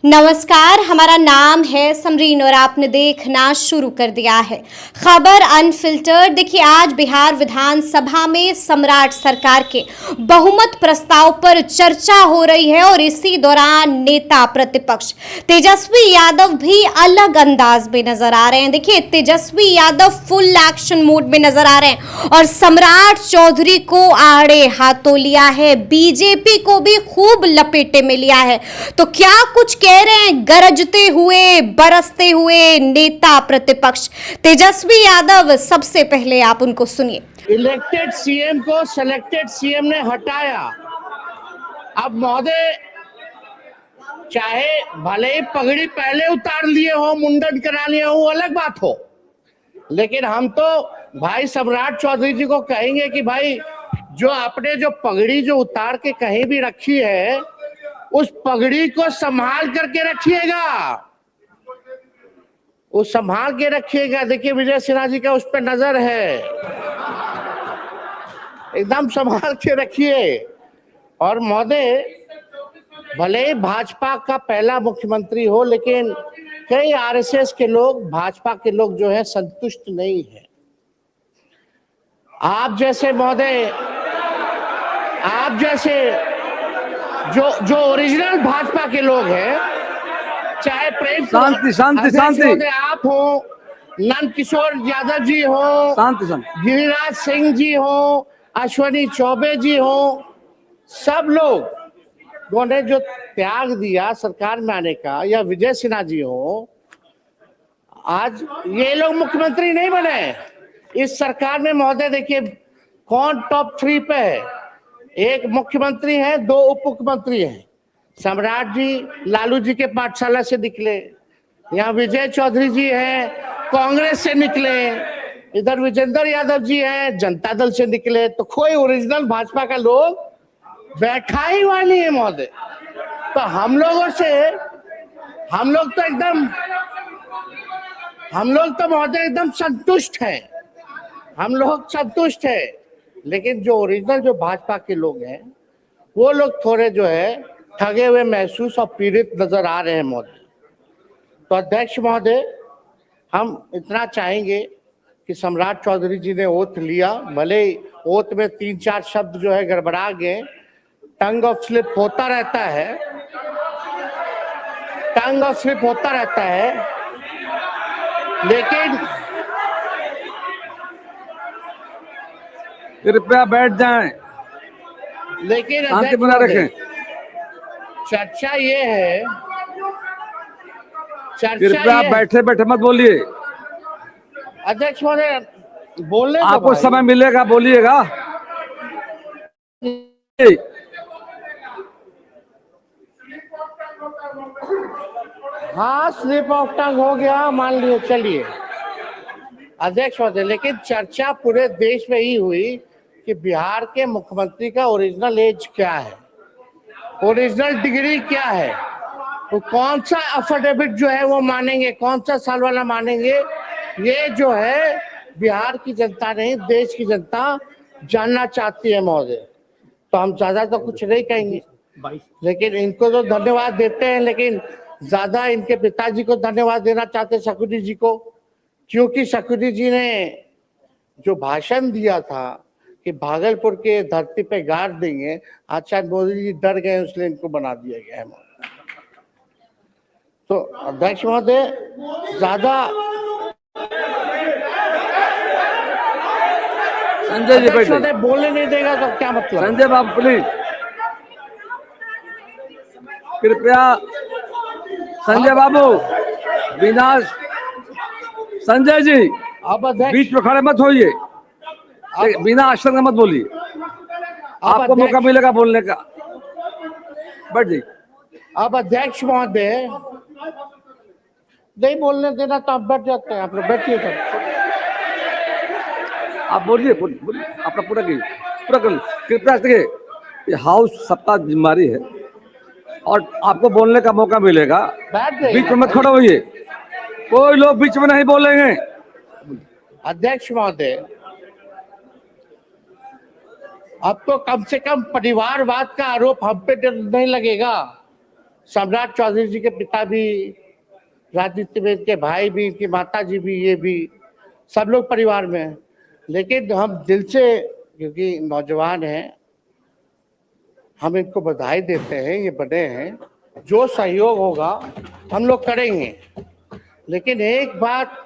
नमस्कार, हमारा नाम है समरीन और आपने देखना शुरू कर दिया है खबर अनफिल्टर्ड। देखिए, आज बिहार विधानसभा में सम्राट सरकार के बहुमत प्रस्ताव पर चर्चा हो रही है और इसी दौरान नेता प्रतिपक्ष तेजस्वी यादव भी अलग अंदाज में नजर आ रहे हैं। देखिए, Tejashwi Yadav full action mode में नजर आ रहे हैं और सम्राट चौधरी को आड़े हाथों लिया है, बीजेपी को भी खूब लपेटे में लिया है। तो क्या कुछ कह रहे हैं गरजते हुए बरसते हुए नेता प्रतिपक्ष तेजस्वी यादव? सबसे पहले आप उनको सुनिए। इलेक्टेड सीएम को सिलेक्टेड सीएम ने हटाया। अब महोदय, चाहे भले ही पगड़ी पहले उतार लिए हो, मुंडन करा लिए हो, वो अलग बात हो, लेकिन हम तो भाई सम्राट चौधरी जी को कहेंगे कि भाई जो आपने जो पगड़ी जो उतार के कहीं भी रखी है, उस पगड़ी को संभाल करके रखिएगा, वो संभाल के रखिएगा। देखिए, विजय सिन्हा जी का उस पर नजर है, एकदम संभाल के रखिए। और महोदय, भले ही भाजपा का पहला मुख्यमंत्री हो, लेकिन कई आरएसएस के लोग, भाजपा के लोग जो है संतुष्ट नहीं है। आप जैसे महोदय, आप जैसे जो ओरिजिनल भाजपा के लोग हैं, चाहे प्रेम शांति आप हो, नंद किशोर यादव जी हो, गिरिराज सिंह जी हो, अश्वनी चौबे जी हो, सब लोग ने जो त्याग दिया सरकार में आने का, या विजय सिन्हा जी हो, आज ये लोग मुख्यमंत्री नहीं बने इस सरकार में। महोदय देखिए, कौन टॉप 3 पे है? एक मुख्यमंत्री है, 2 उप मुख्यमंत्री हैं। सम्राट जी लालू जी के पाठशाला से निकले, यहाँ विजय चौधरी जी हैं, कांग्रेस से निकले, इधर विजेंद्र यादव जी हैं, जनता दल से निकले। तो कोई ओरिजिनल भाजपा का लोग बैठा ही हुआ नहीं है महोदय। तो हम लोग तो महोदय एकदम संतुष्ट हैं, हम लोग संतुष्ट हैं। लेकिन जो ओरिजिनल जो भाजपा के लोग हैं, वो लोग थोड़े जो है ठगे हुए महसूस और पीड़ित नजर आ रहे हैं महोदय। तो अध्यक्ष महोदय, हम इतना चाहेंगे कि सम्राट चौधरी जी ने ओथ लिया, भले ओथ में 3-4 शब्द जो है गड़बड़ा गए, टंग ऑफ स्लिप होता रहता है, टंग ऑफ स्लिप होता रहता है, लेकिन कृपया बैठ जाएं, लेकिन शांति बना रखें। चर्चा ये है, कृपया बैठे बैठे मत बोलिए। अध्यक्ष महोदय, बोलने आपको समय मिलेगा, बोलिएगा। हाँ, स्लिप ऑफ टंग हो गया, मान लियो, चलिए अध्यक्ष महोदय। लेकिन चर्चा पूरे देश में ही हुई कि बिहार के मुख्यमंत्री का ओरिजिनल एज क्या है, ओरिजिनल डिग्री क्या है, तो कौन सा अफिडेविट जो है वो मानेंगे, कौन सा साल वाला मानेंगे, ये जो है बिहार की जनता नहीं, देश की जनता जानना चाहती है महोदय। तो हम ज्यादा तो कुछ नहीं कहेंगे, लेकिन इनको तो धन्यवाद देते हैं, लेकिन ज्यादा इनके पिताजी को धन्यवाद देना चाहते हैं, शकुनी जी को, क्योंकि शकुनी जी ने जो भाषण दिया था कि भागलपुर के धरती पे गाड़ देंगे, आज शायद मोदी जी डर गए, इसलिए इनको बना दिया गया है। तो अध्यक्ष महोदय, ज्यादा संजय जी बैठे, बोलने नहीं देगा तो क्या मतलब? संजय बाबू प्लीज, कृपया संजय बाबू, विनाश, संजय जी अब बीच में खड़े मत होइए, बिना अक्षर मत बोलिए, आपको मौका मिलेगा बोलने का। बैठ जाइए। अब अध्यक्ष महोदय, नहीं बोलने देना तो आप बैठ जाते हैं, आप लोग बैठिए, आप बोलिए, बोलिए अपना पूरा कर। कृपया देखिए, ये हाउस सबका जिम्मेदारी है और आपको बोलने का मौका मिलेगा, बीच में मत खड़े होइए, कोई लोग बीच में नहीं बोलेंगे। अध्यक्ष महोदय, अब तो कम से कम परिवारवाद का आरोप हम पे नहीं लगेगा। सम्राट चौधरी जी के पिता भी राजनीति में, इनके भाई भी, इनकी माता जी भी, ये भी सब लोग परिवार में हैं। लेकिन हम दिल से, क्योंकि नौजवान हैं, हम इनको बधाई देते हैं, ये बने हैं, जो सहयोग होगा हम लोग करेंगे। लेकिन एक बात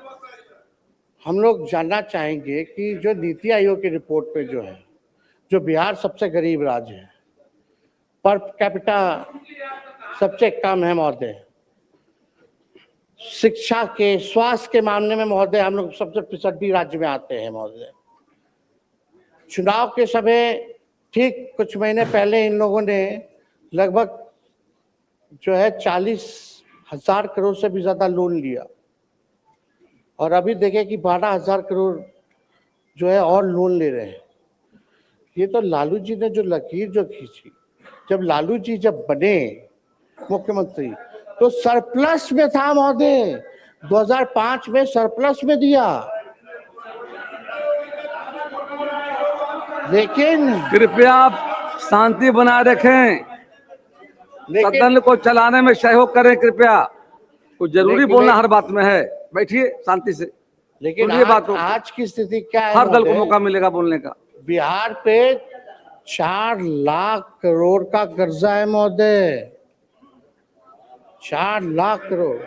हम लोग जानना चाहेंगे कि जो नीति आयोग की रिपोर्ट पे जो है, जो बिहार सबसे गरीब राज्य है, पर कैपिटा सबसे कम है महोदय, शिक्षा के, स्वास्थ्य के मामले में महोदय हम लोग सबसे पिछड़ी राज्य में आते हैं महोदय। चुनाव के समय ठीक कुछ महीने पहले इन लोगों ने लगभग जो है 40,000 करोड़ से भी ज्यादा लोन लिया, और अभी देखें कि 12,000 करोड़ जो है और लोन ले रहे हैं। ये तो लालू जी ने जो लकीर जो खींची, जब लालू जी जब बने मुख्यमंत्री तो सरप्लस में था महोदय, 2005 में सरप्लस में दिया। लेकिन कृपया आप शांति बनाए रखें, सदन को चलाने में सहयोग करें कृपया। कुछ जरूरी बोलना हर बात में है, बैठिए शांति से। लेकिन आज की स्थिति क्या है? हर दल को मौका मिलेगा बोलने का। बिहार पे 4 लाख करोड़ का कर्जा है महोदय, 4 लाख करोड़।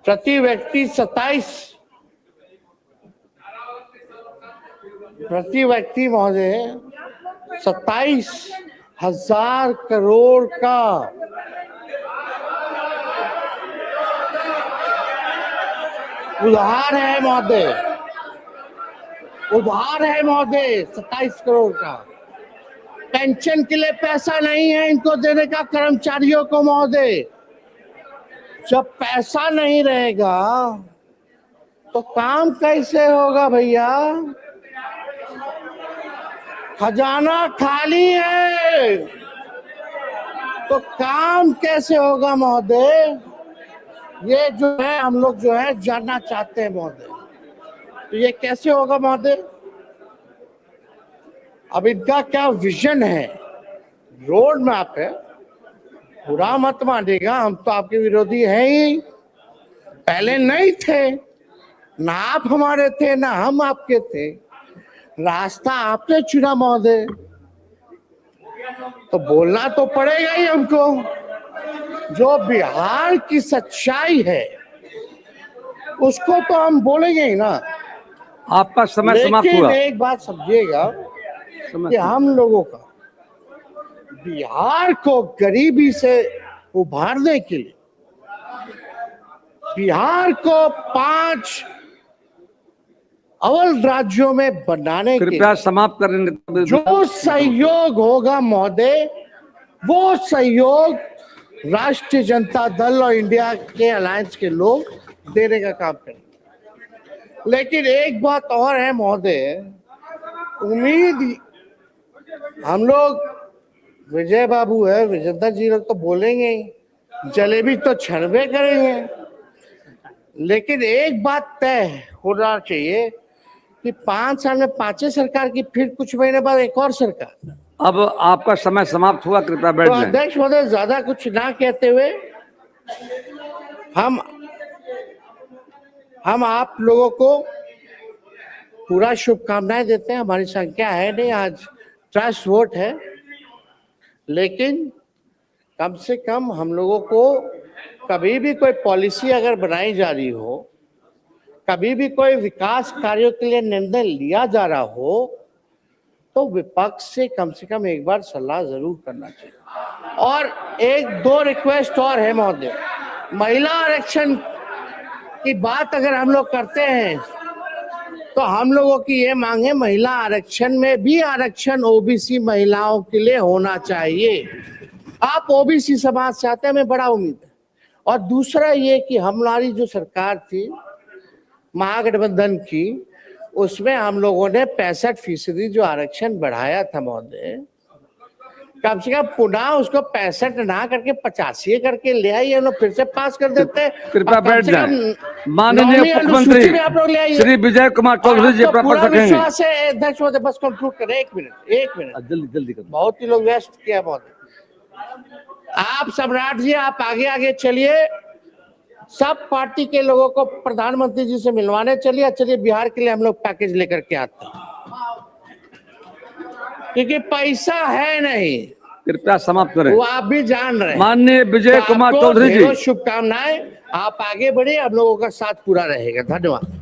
प्रति व्यक्ति 27,000 करोड़ का उधार है महोदय, उधार है महोदय 27 करोड़ का। पेंशन के लिए पैसा नहीं है इनको देने का कर्मचारियों को महोदय। जब पैसा नहीं रहेगा तो काम कैसे होगा भैया? खजाना खाली है तो काम कैसे होगा महोदय? ये जो है हम लोग जो है जानना चाहते हैं महोदय, तो ये कैसे होगा महोदय? अब इनका क्या विजन है, रोड मैप है? बुरा मत मानिएगा, हम तो आपके विरोधी हैं ही, पहले नहीं थे, ना आप हमारे थे ना हम आपके थे, रास्ता आपने चुना महोदय, तो बोलना तो पड़ेगा ही हमको। जो बिहार की सच्चाई है उसको तो हम बोलेंगे ही ना। आपका समय समाप्त हुआ। एक बात समझिएगा कि हम लोगों का बिहार को गरीबी से उभारने के लिए, बिहार को 5 अव्वल राज्यों में बनाने के लिए कृपया समाप्त करें। जो सहयोग होगा महोदय, वो सहयोग राष्ट्रीय जनता दल और इंडिया के अलायंस के लोग देने का काम करेंगे। लेकिन एक बात और है महोदय, उम्मीद हम लोग, विजय बाबू है, विजेंद्र जी लोग तो बोलेंगे ही, जलेबी तो छड़बे करेंगे। लेकिन एक बात तय होना चाहिए कि 5 साल में 5 सरकार की, फिर कुछ महीने बाद एक और सरकार। अब आपका समय समाप्त हुआ, कृपया बैठ जाएं। अध्यक्ष महोदय, ज्यादा कुछ ना कहते हुए हम आप लोगों को पूरा शुभकामनाएं देते हैं। हमारी संख्या है नहीं, आज ट्रस्ट वोट है, लेकिन कम से कम हम लोगों को कभी भी कोई पॉलिसी अगर बनाई जा रही हो, कभी भी कोई विकास कार्यों के लिए निर्णय लिया जा रहा हो, तो विपक्ष से कम एक बार सलाह जरूर करना चाहिए। और 1-2 रिक्वेस्ट और है महोदय, महिला आरक्षण की बात अगर हम लोग करते हैं तो हम लोगों की ये मांग है, महिला आरक्षण में भी आरक्षण ओबीसी महिलाओं के लिए होना चाहिए। आप ओबीसी समाज से आते हैं, हमें बड़ा उम्मीद है। और दूसरा ये कि हमारी जो सरकार थी महागठबंधन की, उसमें हम लोगों ने 65% जो आरक्षण बढ़ाया था महोदय, कम से कम पुनः उसको 65 ना करके 85 करके ले आइए, लोग फिर से पास कर देते। कृपया बैठ जाएं। माननीय मुख्यमंत्री श्री विजय कुमार चौधरी जी प्राप्त रखेंगे। अध्यक्ष महोदय बस कंक्लूड करें, 1 मिनट जल्दी कर। बहुत ही लोग व्यस्त किया महोदय। आप सम्राट जी आप आगे आगे चलिए, सब पार्टी के लोगों को प्रधानमंत्री जी से मिलवाने चलिए। चलिए बिहार के लिए हम लोग पैकेज लेकर के आते हैं, क्योंकि पैसा है नहीं। कृपया समाप्त करें। वो आप भी जान रहे हैं। माननीय विजय तो कुमार आपको चौधरी जी, ढेरों शुभकामनाएं। आप आगे बढ़े, हम लोगों का साथ पूरा रहेगा। धन्यवाद।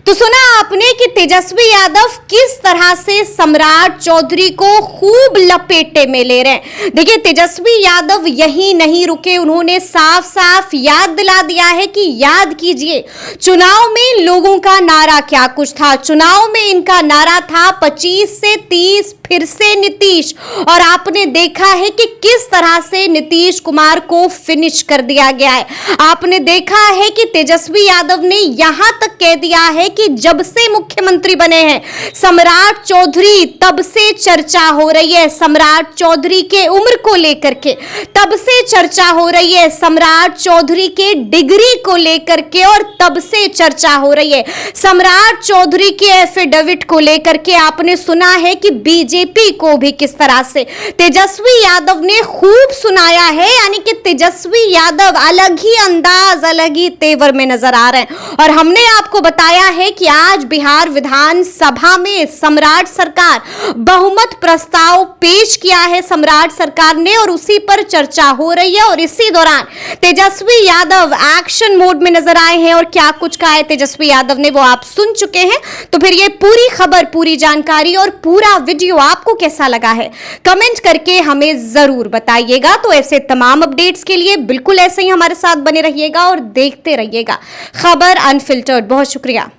तो सुना आपने कि तेजस्वी यादव किस तरह से सम्राट चौधरी को खूब लपेटे में ले रहे हैं। देखिए तेजस्वी यादव यही नहीं रुके, उन्होंने साफ साफ याद दिला दिया है कि याद कीजिए चुनाव में लोगों का नारा क्या कुछ था। चुनाव में इनका नारा था 25 से 30 फिर से नीतीश, और आपने देखा है कि किस तरह से नीतीश कुमार को फिनिश कर दिया गया है। आपने देखा है कि तेजस्वी यादव ने यहां तक कह दिया है कि जब से मुख्यमंत्री बने हैं सम्राट चौधरी, तब से चर्चा हो रही है सम्राट चौधरी के उम्र को लेकर के, तब से चर्चा हो रही है सम्राट चौधरी के डिग्री को लेकर के, और तब से चर्चा हो रही है सम्राट चौधरी के एफिडेविट को लेकर के। आपने सुना है कि बीजेपी को भी किस तरह से तेजस्वी यादव ने खूब सुनाया है, यानी कि तेजस्वी यादव अलग ही अंदाज, अलग ही तेवर में नजर आ रहे हैं। और हमने आपको बताया है कि आज बिहार विधानसभा में सम्राट सरकार बहुमत प्रस्ताव पेश किया है सम्राट सरकार ने, और उसी पर चर्चा हो रही है। और इसी दौरान तेजस्वी यादव एक्शन मोड में नजर आए हैं, और क्या कुछ कहा है तेजस्वी यादव ने वो आप सुन चुके हैं। तो फिर ये पूरी खबर, पूरी जानकारी और पूरा वीडियो आपको कैसा लगा है कमेंट करके हमें जरूर बताइएगा। तो ऐसे तमाम अपडेट्स के लिए बिल्कुल ऐसे ही हमारे साथ बने रहिएगा और देखते रहिएगा खबर अनफिल्टर्ड। बहुत शुक्रिया।